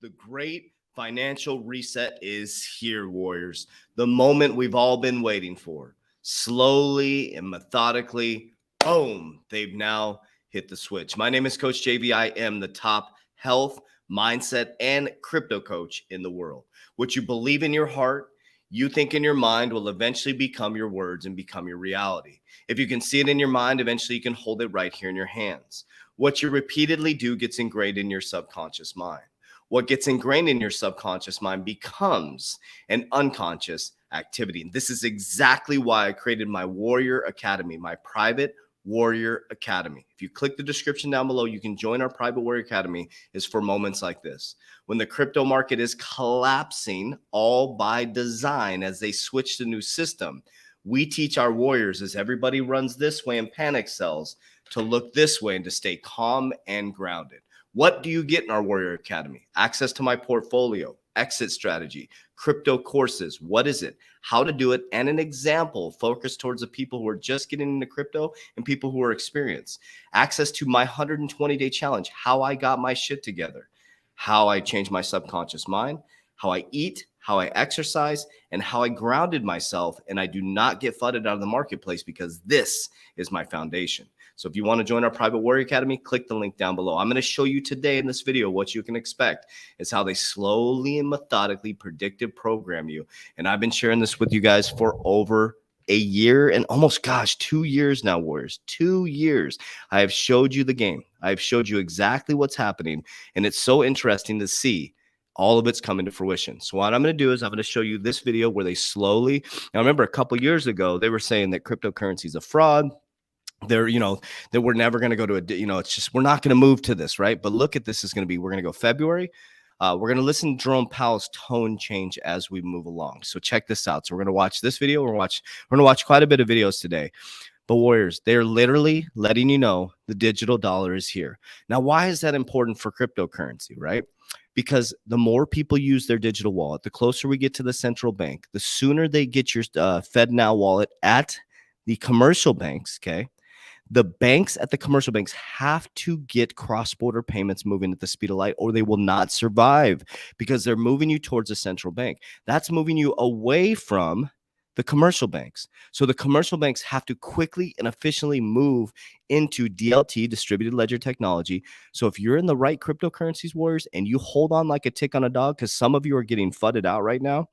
The great financial reset is here, Warriors. The moment we've all been waiting for. Slowly and methodically, boom, they've now hit the switch. My name is Coach JV. I am the top health, mindset, and crypto coach in the world. What you believe in your heart, you think in your mind will eventually become your words and become your reality. If you can see it in your mind, eventually you can hold it right here in your hands. What you repeatedly do gets ingrained in your subconscious mind. What gets ingrained in your subconscious mind becomes an unconscious activity. And this is exactly why I created my Warrior Academy, my private Warrior Academy. If you click the description down below, you can join our private Warrior Academy. Is for moments like this. When the crypto market is collapsing, all by design as they switch to new system, we teach our warriors as everybody runs this way and panic sells to look this way and to stay calm and grounded. What do you get in our Warrior Academy? Access to my portfolio, exit strategy, crypto courses. What is it? How to do it, and an example focused towards the people who are just getting into crypto and people who are experienced. Access to my 120-day challenge, how I got my shit together, how I changed my subconscious mind, how I eat, how I exercise, and how I grounded myself, and I do not get flooded out of the marketplace because this is my foundation. So if you want to join our private Warrior Academy, click the link down below. I'm going to show you today in this video what you can expect is how they slowly and methodically predictive program you. And I've been sharing this with you guys for over a year and almost, 2 years now, Warriors. 2 years. I have showed you the game. I've showed you exactly what's happening. And it's so interesting to see all of it's coming to fruition. So what I'm going to do is I'm going to show you this video where they slowly, now remember a couple years ago, they were saying that cryptocurrency is a fraud. That we're never going to go to it's just, we're not going to move to this, right? But look at this is going to be, we're going to go February. We're going to listen to Jerome Powell's tone change as we move along. So check this out. So we're going to watch this video. We're going to watch quite a bit of videos today. But Warriors, they're literally letting you know the digital dollar is here. Now, why is that important for cryptocurrency, right? Because the more people use their digital wallet, the closer we get to the central bank, the sooner they get your FedNow wallet at the commercial banks, okay? The banks at the commercial banks have to get cross-border payments moving at the speed of light, or they will not survive because they're moving you towards a central bank. That's moving you away from the commercial banks. So the commercial banks have to quickly and efficiently move into DLT, distributed ledger technology. So if you're in the right cryptocurrencies, Warriors, and you hold on like a tick on a dog, because some of you are getting fudded out right now,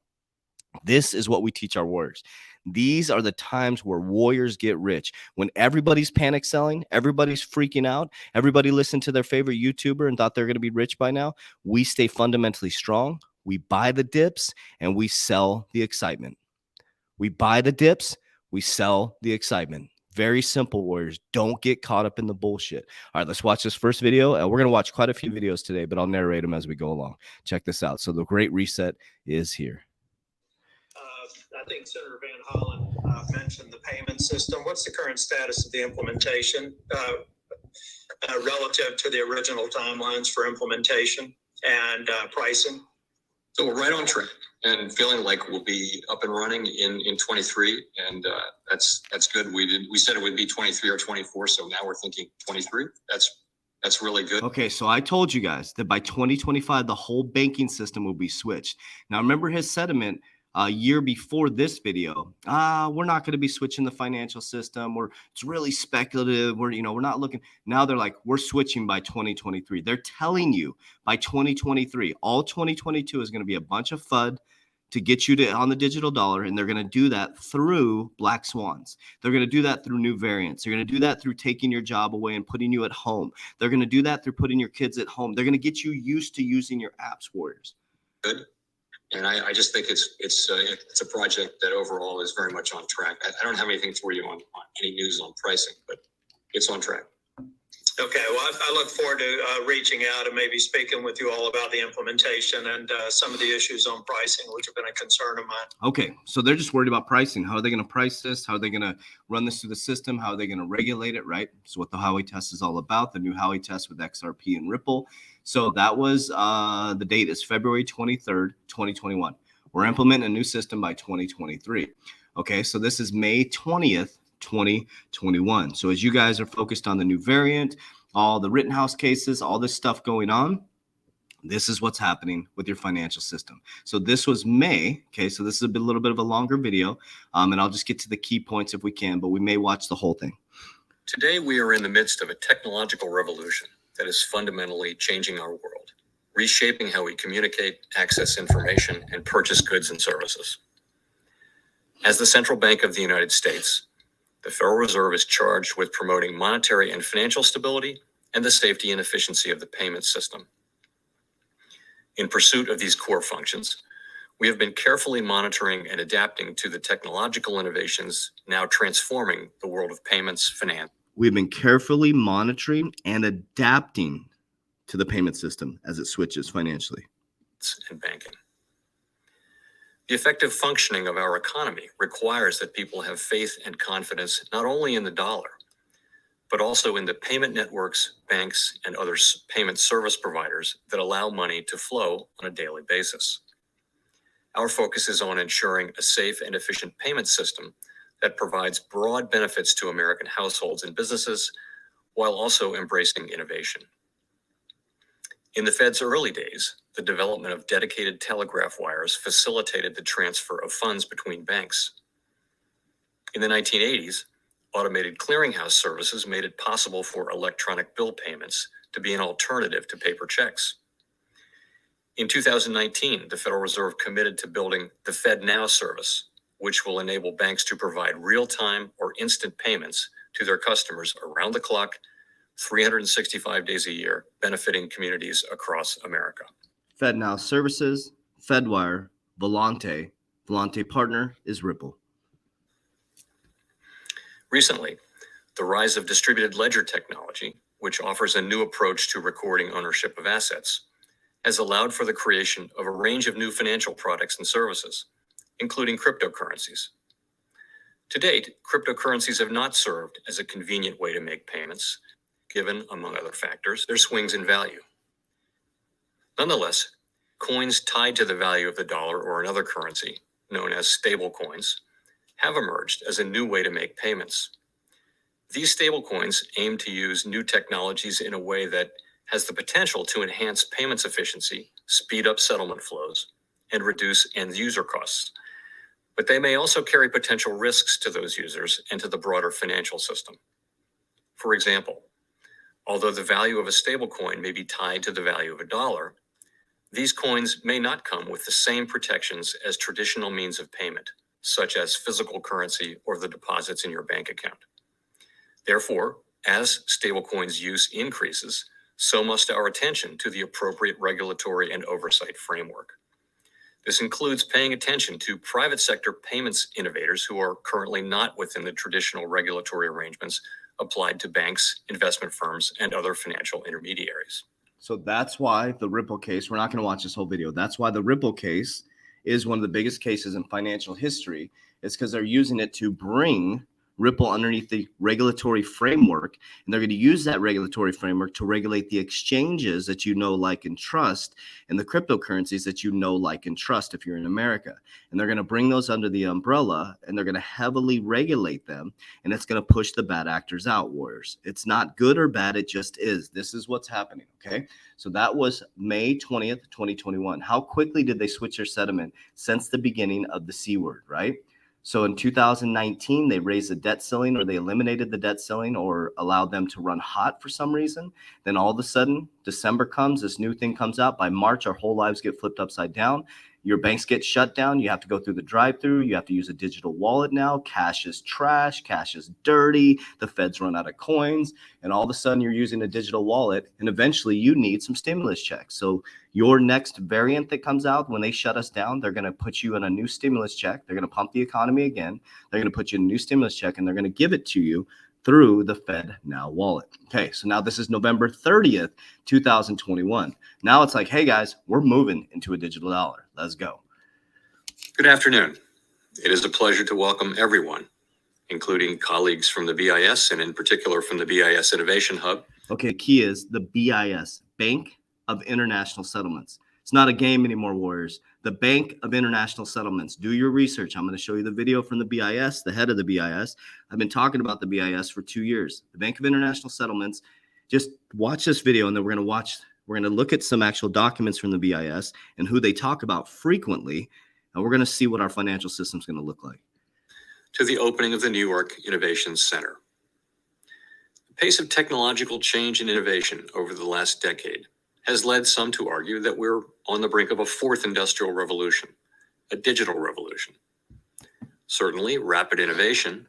this is what we teach our warriors. These are the times where warriors get rich. When everybody's panic selling, everybody's freaking out, everybody listened to their favorite YouTuber and thought they're going to be rich by now, we stay fundamentally strong. We buy the dips and we sell the excitement. We buy the dips, we sell the excitement. Very simple, Warriors. Don't get caught up in the bullshit. All right, let's watch this first video. We're going to watch quite a few videos today, but I'll narrate them as we go along. Check this out. So the great reset is here. I think Senator Van Hollen mentioned the payment system. What's the current status of the implementation relative to the original timelines for implementation and pricing? So we're right on track and feeling like we'll be up and running in 23, and that's good. We said it would be 23 or 24, so now we're thinking 23. That's really good. Okay, so I told you guys that by 2025, the whole banking system will be switched. Now, remember his sentiment a year before this video. We're not going to be switching the financial system. It's really speculative. We're not looking. Now they're like, we're switching by 2023. They're telling you by 2023, all 2022 is going to be a bunch of FUD to get you on the digital dollar, and they're going to do that through black swans. They're going to do that through new variants. They're going to do that through taking your job away and putting you at home. They're going to do that through putting your kids at home. They're going to get you used to using your apps, Warriors. Good. And I just think it's a project that overall is very much on track. I don't have anything for you on any news on pricing, but it's on track. Okay, well, I look forward to reaching out and maybe speaking with you all about the implementation and some of the issues on pricing, which have been a concern of mine. Okay, so they're just worried about pricing. How are they going to price this? How are they going to run this through the system? How are they going to regulate it, right? So what the Howey test is all about, the new Howey test with Xrp and Ripple. So that was the date is February 23rd, 2021. We're implementing a new system by 2023. Okay, so this is May 20th, 2021. So as you guys are focused on the new variant, all the Rittenhouse cases, all this stuff going on, This is what's happening with your financial system. So this was May. Okay, so this is a little bit of a longer video, and I'll just get to the key points if we can, but we may watch the whole thing. Today, we are in the midst of a technological revolution that is fundamentally changing our world, reshaping how we communicate, access information, and purchase goods and services. As the central bank of the United States, the Federal Reserve is charged with promoting monetary and financial stability and the safety and efficiency of the payment system. In pursuit of these core functions, we have been carefully monitoring and adapting to the technological innovations now transforming the world of payments, finance. We've been carefully monitoring and adapting to the payment system as it switches financially. And banking. The effective functioning of our economy requires that people have faith and confidence not only in the dollar, but also in the payment networks, banks, and other payment service providers that allow money to flow on a daily basis. Our focus is on ensuring a safe and efficient payment system that provides broad benefits to American households and businesses while also embracing innovation. In the Fed's early days, the development of dedicated telegraph wires facilitated the transfer of funds between banks. In the 1980s, automated clearinghouse services made it possible for electronic bill payments to be an alternative to paper checks. In 2019, the Federal Reserve committed to building the FedNow service, which will enable banks to provide real-time or instant payments to their customers around the clock, 365 days a year, benefiting communities across America. FedNow services, Fedwire, Volante. Volante partner is Ripple. Recently, the rise of distributed ledger technology, which offers a new approach to recording ownership of assets, has allowed for the creation of a range of new financial products and services, including cryptocurrencies. To date, cryptocurrencies have not served as a convenient way to make payments, given, among other factors, their swings in value. Nonetheless, coins tied to the value of the dollar or another currency, known as stablecoins, have emerged as a new way to make payments. These stablecoins aim to use new technologies in a way that has the potential to enhance payments efficiency, speed up settlement flows, and reduce end-user costs. But they may also carry potential risks to those users and to the broader financial system. For example, although the value of a stablecoin may be tied to the value of a dollar, these coins may not come with the same protections as traditional means of payment, such as physical currency or the deposits in your bank account. Therefore, as stablecoins' use increases, so must our attention to the appropriate regulatory and oversight framework. This includes paying attention to private sector payments innovators who are currently not within the traditional regulatory arrangements applied to banks, investment firms, and other financial intermediaries. So that's why the Ripple case, we're not going to watch this whole video. That's why the Ripple case is one of the biggest cases in financial history. It's because they're using it to bring Ripple underneath the regulatory framework, and they're going to use that regulatory framework to regulate the exchanges that you know, like, and trust, and the cryptocurrencies that you know, like, and trust if you're in America. And they're going to bring those under the umbrella, and they're going to heavily regulate them, and it's going to push the bad actors out, warriors. It's not good or bad, it just is. This is what's happening, okay? So that was May 20th, 2021. How quickly did they switch their sentiment since the beginning of the C word, right? So in 2019, they raised the debt ceiling, or they eliminated the debt ceiling, or allowed them to run hot for some reason. Then all of a sudden, December comes, this new thing comes out. By March, our whole lives get flipped upside down. Your banks get shut down. You have to go through the drive-through. You have to use a digital wallet now. Cash is trash. Cash is dirty. The feds run out of coins. And all of a sudden, you're using a digital wallet. And eventually, you need some stimulus checks. So your next variant that comes out, when they shut us down, they're going to put you in a new stimulus check. They're going to pump the economy again. They're going to put you in a new stimulus check, and they're going to give it to you through the FedNow wallet. Okay, so now this is November 30th, 2021. Now it's like, hey guys, we're moving into a digital dollar. Let's go. Good afternoon. It is a pleasure to welcome everyone, including colleagues from the BIS and in particular from the BIS Innovation Hub. Okay, the key is the BIS, Bank of International Settlements. It's not a game anymore, warriors. The Bank of International Settlements. Do your research. I'm going to show you the video from the BIS, the head of the BIS. I've been talking about the BIS for 2 years. The Bank of International Settlements. Just watch this video, and then we're going We're going to look at some actual documents from the BIS and who they talk about frequently. And we're going to see what our financial system is going to look like. To the opening of the New York Innovation Center. The pace of technological change and innovation over the last decade has led some to argue that we're on the brink of a fourth industrial revolution, a digital revolution. Certainly, rapid innovation,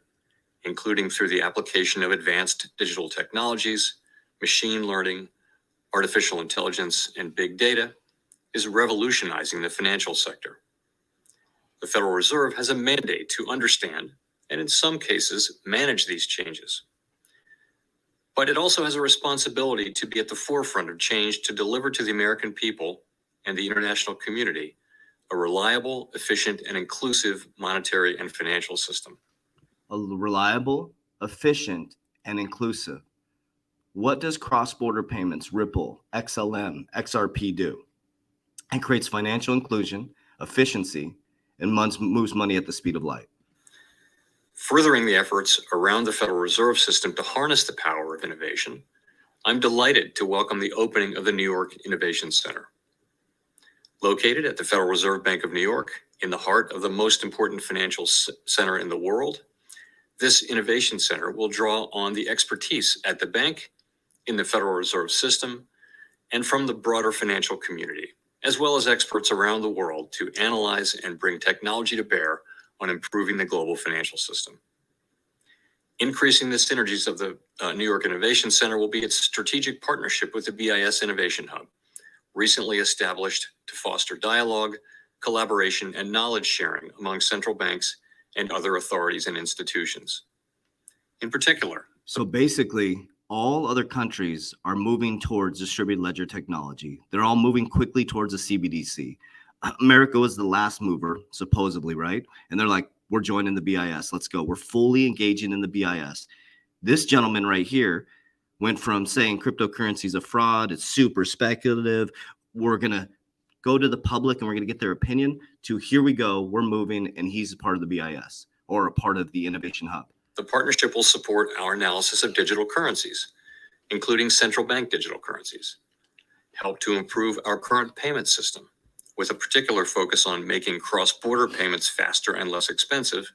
including through the application of advanced digital technologies, machine learning, artificial intelligence, and big data, is revolutionizing the financial sector. The Federal Reserve has a mandate to understand and, in some cases, manage these changes. But it also has a responsibility to be at the forefront of change to deliver to the American people and the international community a reliable, efficient, and inclusive monetary and financial system. A reliable, efficient, and inclusive. What does CrossBorder Payments, Ripple, XLM, XRP do? It creates financial inclusion, efficiency, and moves money at the speed of light. Furthering the efforts around the Federal Reserve System to harness the power of innovation, I'm delighted to welcome the opening of the New York Innovation Center. Located at the Federal Reserve Bank of New York, in the heart of the most important financial center in the world, this Innovation Center will draw on the expertise at the bank, in the Federal Reserve System, and from the broader financial community, as well as experts around the world to analyze and bring technology to bear on improving the global financial system. Increasing the synergies of the New York Innovation Center will be its strategic partnership with the BIS Innovation Hub, recently established to foster dialogue, collaboration, and knowledge sharing among central banks and other authorities and institutions. In particular, So basically, all other countries are moving towards distributed ledger technology. They're all moving quickly towards a CBDC. America was the last mover, supposedly, right? And they're like, we're joining the BIS. Let's go. We're fully engaging in the BIS. This gentleman right here went from saying cryptocurrency is a fraud, it's super speculative, we're going to go to the public and we're going to get their opinion, to here we go, we're moving, and he's a part of the BIS or a part of the Innovation Hub. the partnership will support our analysis of digital currencies, including central bank digital currencies, help to improve our current payment system, with a particular focus on making cross-border payments faster and less expensive,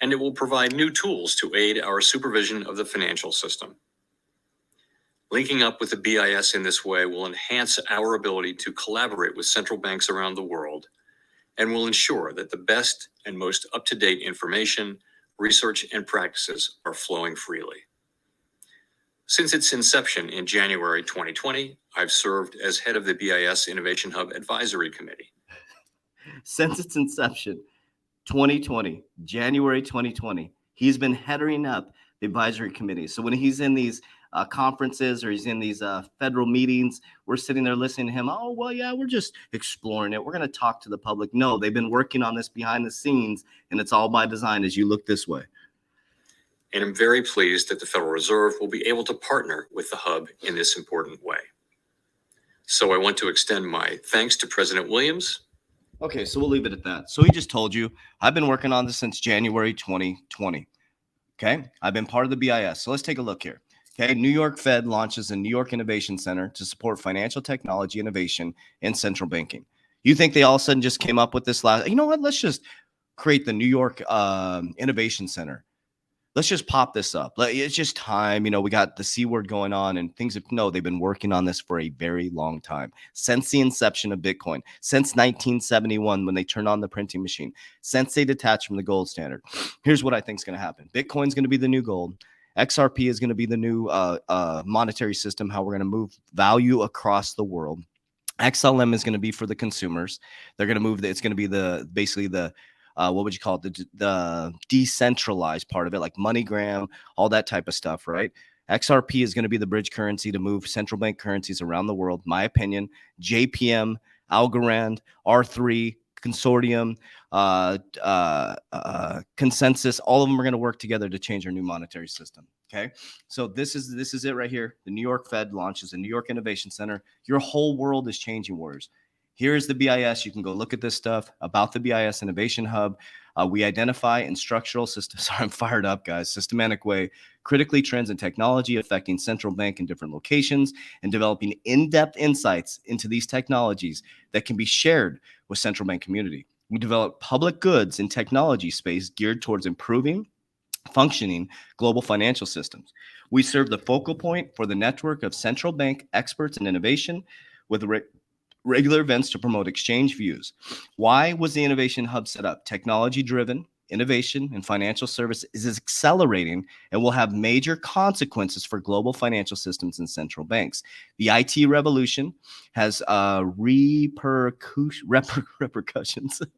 and it will provide new tools to aid our supervision of the financial system. Linking up with the BIS in this way will enhance our ability to collaborate with central banks around the world and will ensure that the best and most up-to-date information, research, and practices are flowing freely. Since its inception in January 2020, I've served as head of the BIS Innovation Hub Advisory Committee. Since its inception, 2020, January 2020, he's been heading up the advisory committee. So when he's in these conferences or he's in these federal meetings, we're sitting there listening to him. Oh, well, yeah, we're just exploring it. We're going to talk to the public. No, they've been working on this behind the scenes, and it's all by design as you look this way. And I'm very pleased that the Federal Reserve will be able to partner with the Hub in this important way. So I want to extend my thanks to President Williams. Okay, so we'll leave it at that. So he just told you, I've been working on this since January 2020. Okay, I've been part of the BIS. So let's take a look here. Okay, New York Fed launches a New York Innovation Center to support financial technology innovation in central banking. You think they all of a sudden just came up with this last, you know what, let's just create the New York Innovation Center. Let's just pop this up. It's just time. You know, we got the C word going on and things. No, they've been working on this for a very long time. Since the inception of Bitcoin, since 1971, when they turned on the printing machine, since they detached from the gold standard. Here's what I think is going to happen. Bitcoin's going to be the new gold. XRP is going to be the new monetary system, how we're going to move value across the world. XLM is going to be for the consumers. They're going to move. It's going to be basically the what would you call it? The decentralized part of it, like MoneyGram, all that type of stuff, right? XRP is going to be the bridge currency to move central bank currencies around the world. My opinion, JPM, Algorand, R3, Consortium, Consensus, all of them are going to work together to change our new monetary system. Okay, so this is it right here. The New York Fed launches a New York Innovation Center. Your whole world is changing, Warriors. Here's the BIS. You can go look at this stuff about the BIS Innovation Hub. We identify in structural systems. Sorry, I'm fired up, guys. Systematic way, critically trends in technology affecting central bank in different locations, and developing in-depth insights into these technologies that can be shared with central bank community. We develop public goods in technology space geared towards improving functioning global financial systems. We serve the focal point for the network of central bank experts in innovation with regular events to promote exchange views. Why was the Innovation Hub set up? Technology-driven innovation and financial service is accelerating and will have major consequences for global financial systems and central banks. The IT revolution has repercussions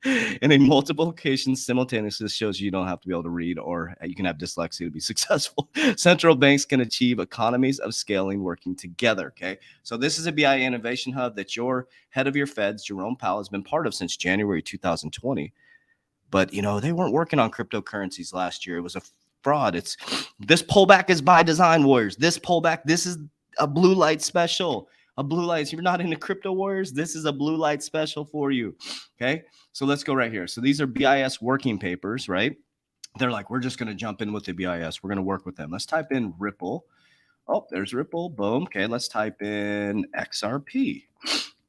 and in multiple occasions simultaneously. Shows you don't have to be able to read, or you can have dyslexia to be successful. Central banks can achieve economies of scaling working together. Okay, so this is a BI Innovation Hub that your head of your Feds, Jerome Powell, has been part of since January 2020. But, you know, they weren't working on cryptocurrencies last year. It was a fraud. It's this pullback is by design, Warriors. This pullback, this is a blue light special. A blue light. If you're not into crypto, Warriors, this is a blue light special for you. Okay, so let's go right here. So these are BIS working papers, right? They're like, we're just going to jump in with the BIS. We're going to work with them. Let's type in Ripple. Oh, there's Ripple. Boom. Okay, let's type in XRP.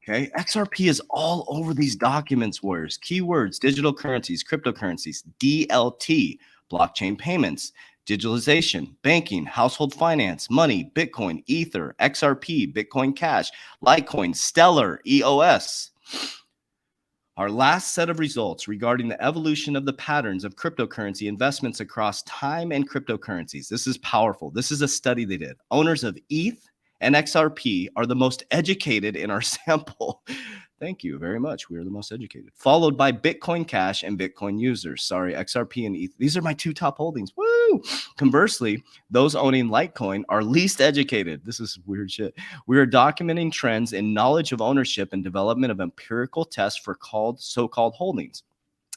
Okay, XRP is all over these documents, Warriors. Keywords, digital currencies, cryptocurrencies, DLT, blockchain payments, digitalization, banking, household finance, money, Bitcoin, Ether, XRP, Bitcoin Cash, Litecoin, Stellar, EOS. Our last set of results regarding the evolution of the patterns of cryptocurrency investments across time and cryptocurrencies. This is powerful. This is a study they did. Owners of ETH and XRP are the most educated in our sample. Thank you very much. We are the most educated. Followed by Bitcoin Cash and Bitcoin users. Sorry, XRP and ETH. These are my two top holdings. Woo! Conversely, those owning Litecoin are least educated. This is weird shit. We are documenting trends in knowledge of ownership and development of empirical tests for so-called holdings,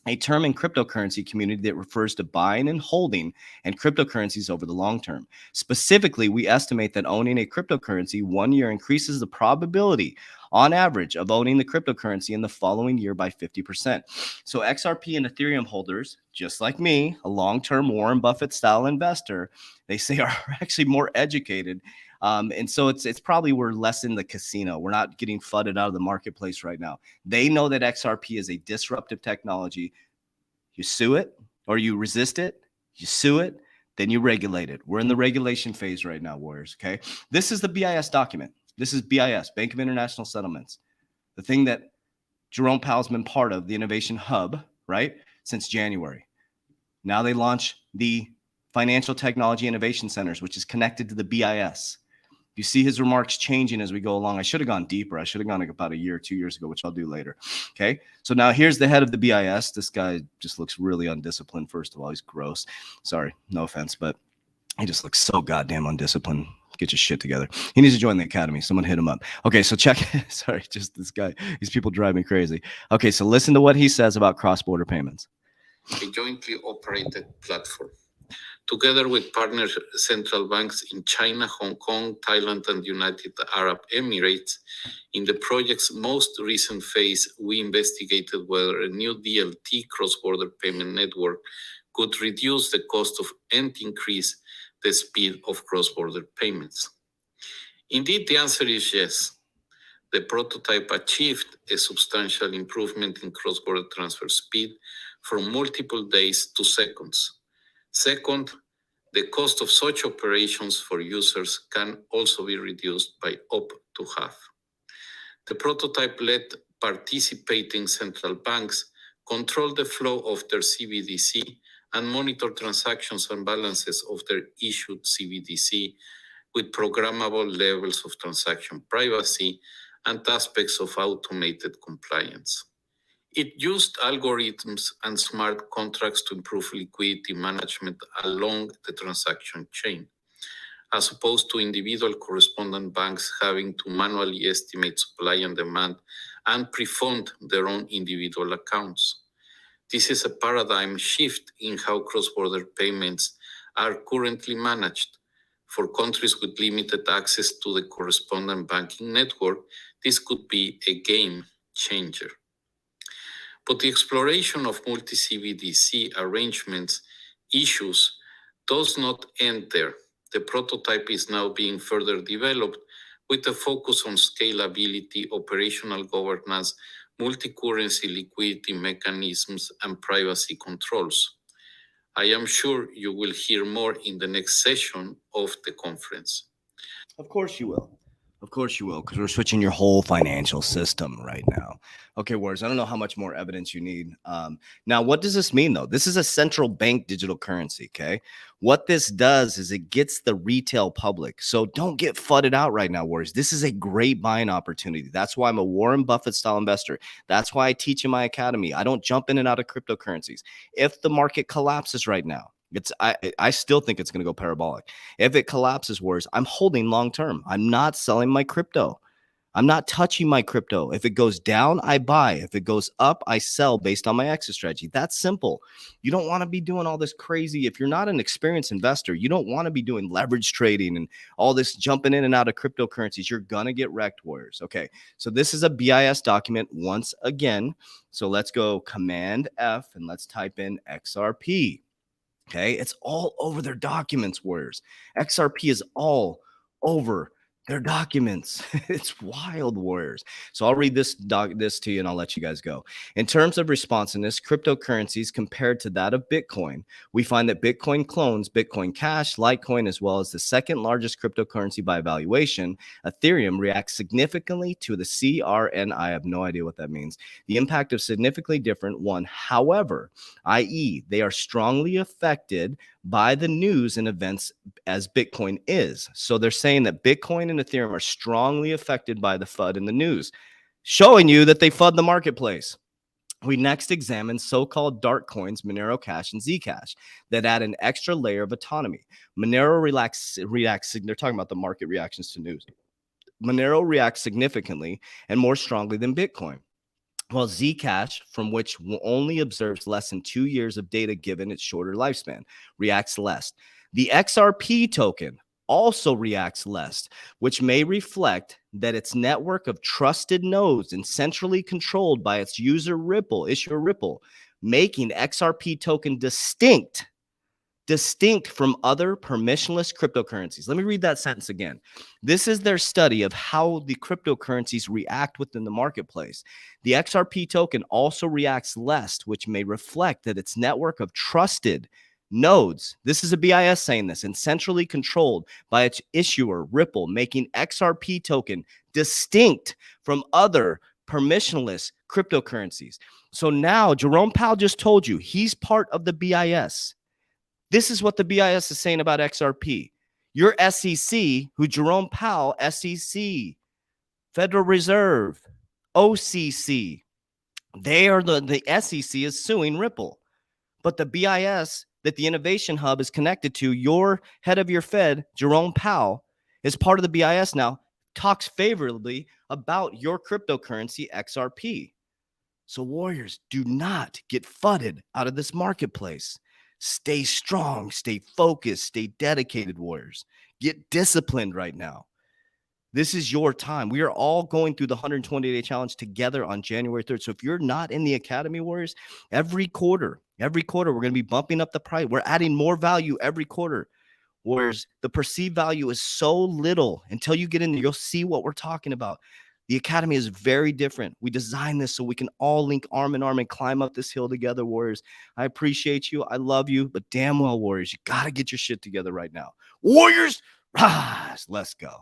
a term in cryptocurrency community that refers to buying and holding and cryptocurrencies over the long term. Specifically, we estimate that owning a cryptocurrency 1 year increases the probability on average of owning the cryptocurrency in the following year by 50%. So XRP and Ethereum holders, just like me, a long-term Warren Buffett style investor, they say are actually more educated. And so it's probably we're less in the casino. We're not getting flooded out of the marketplace right now. They know that XRP is a disruptive technology. You sue it or you resist it, you sue it, then you regulate it. We're in the regulation phase right now, Warriors, okay? This is the BIS document. This is BIS, Bank of International Settlements, the thing that Jerome Powell's been part of, the Innovation Hub, right, since January. Now they launch the Financial Technology Innovation Centers, which is connected to the BIS. You see his remarks changing as we go along. I should have gone deeper. I should have gone like about a year, 2 years ago, which I'll do later. Okay. So now here's the head of the BIS. This guy just looks really undisciplined. First of all, he's gross. Sorry, no offense, but he just looks so goddamn undisciplined. Get your shit together. He needs to join the academy. Someone hit him up. Okay, so check. Sorry, just this guy. These people drive me crazy. Okay, so listen to what he says about cross-border payments. A jointly operated platform. Together with partner central banks in China, Hong Kong, Thailand, and United Arab Emirates, in the project's most recent phase, we investigated whether a new DLT cross-border payment network could reduce the cost of and increase the speed of cross-border payments. Indeed, the answer is yes. The prototype achieved a substantial improvement in cross-border transfer speed from multiple days to seconds. Second, the cost of such operations for users can also be reduced by up to half. The prototype let participating central banks control the flow of their CBDC and monitor transactions and balances of their issued CBDC with programmable levels of transaction privacy and aspects of automated compliance. It used algorithms and smart contracts to improve liquidity management along the transaction chain, as opposed to individual correspondent banks having to manually estimate supply and demand and pre-fund their own individual accounts. This is a paradigm shift in how cross-border payments are currently managed. For countries with limited access to the correspondent banking network, this could be a game changer. But the exploration of multi-CBDC arrangements issues does not end there. The prototype is now being further developed with a focus on scalability, operational governance, multi-currency liquidity mechanisms, and privacy controls. I am sure you will hear more in the next session of the conference. Of course you will. Of course you will, because we're switching your whole financial system right now. Okay, Warriors, I don't know how much more evidence you need. Now, what does this mean, though? This is a central bank digital currency, okay? What this does is it gets the retail public. So don't get fudded out right now, Warriors. This is a great buying opportunity. That's why I'm a Warren Buffett-style investor. That's why I teach in my academy. I don't jump in and out of cryptocurrencies. If the market collapses right now, I still think it's going to go parabolic. If it collapses, Warriors, I'm holding long term. I'm not selling my crypto. I'm not touching my crypto. If it goes down, I buy. If it goes up, I sell based on my exit strategy. That's simple. You don't want to be doing all this crazy. If you're not an experienced investor, you don't want to be doing leverage trading and all this jumping in and out of cryptocurrencies. You're going to get wrecked, Warriors. Okay, so this is a BIS document once again. So let's go Command F and let's type in XRP. Okay, it's all over their documents, Warriors. XRP is all over their documents. It's wild, Warriors. So I'll read this to you and I'll let you guys go. In terms of responsiveness, cryptocurrencies compared to that of Bitcoin, we find that Bitcoin clones Bitcoin Cash, Litecoin, as well as the second largest cryptocurrency by valuation, Ethereum, reacts significantly to the CRNI. I have no idea what that means. The impact of significantly different one, however, i.e., they are strongly affected by the news and events as Bitcoin is. So they're saying that Bitcoin and Ethereum are strongly affected by the FUD in the news, showing you that they FUD the marketplace. We next examine so-called dark coins, Monero Cash and Zcash, that add an extra layer of autonomy. Monero reacts, they're talking about the market reactions to news. Monero reacts significantly and more strongly than Bitcoin, while Zcash, from which only observes less than 2 years of data given its shorter lifespan, reacts less. The XRP token also reacts less, which may reflect that its network of trusted nodes and centrally controlled by its issuer Ripple, making XRP token distinct from other permissionless cryptocurrencies. Let me read that sentence again. This is their study of how the cryptocurrencies react within the marketplace. The XRP token also reacts less, which may reflect that its network of trusted nodes, this is a BIS saying this, and centrally controlled by its issuer, Ripple, making XRP token distinct from other permissionless cryptocurrencies. So now Jerome Powell just told you he's part of the BIS. This is what the BIS is saying about XRP. Your SEC, who Jerome Powell, SEC, Federal Reserve, OCC, they are the SEC is suing Ripple. But the BIS that the Innovation Hub is connected to, your head of your Fed, Jerome Powell, is part of the BIS now, talks favorably about your cryptocurrency, XRP. So Warriors, do not get fudded out of this marketplace. Stay strong, stay focused, stay dedicated, Warriors. Get disciplined right now. This is your time. We are all going through the 120-day challenge together on January 3rd. So if you're not in the Academy, Warriors, every quarter, we're going to be bumping up the price. We're adding more value every quarter. Warriors, the perceived value is so little. Until you get in there, you'll see what we're talking about. The Academy is very different. We designed this so we can all link arm in arm and climb up this hill together, Warriors. I appreciate you. I love you. But damn well, Warriors, you got to get your shit together right now. Warriors, rise. Let's go.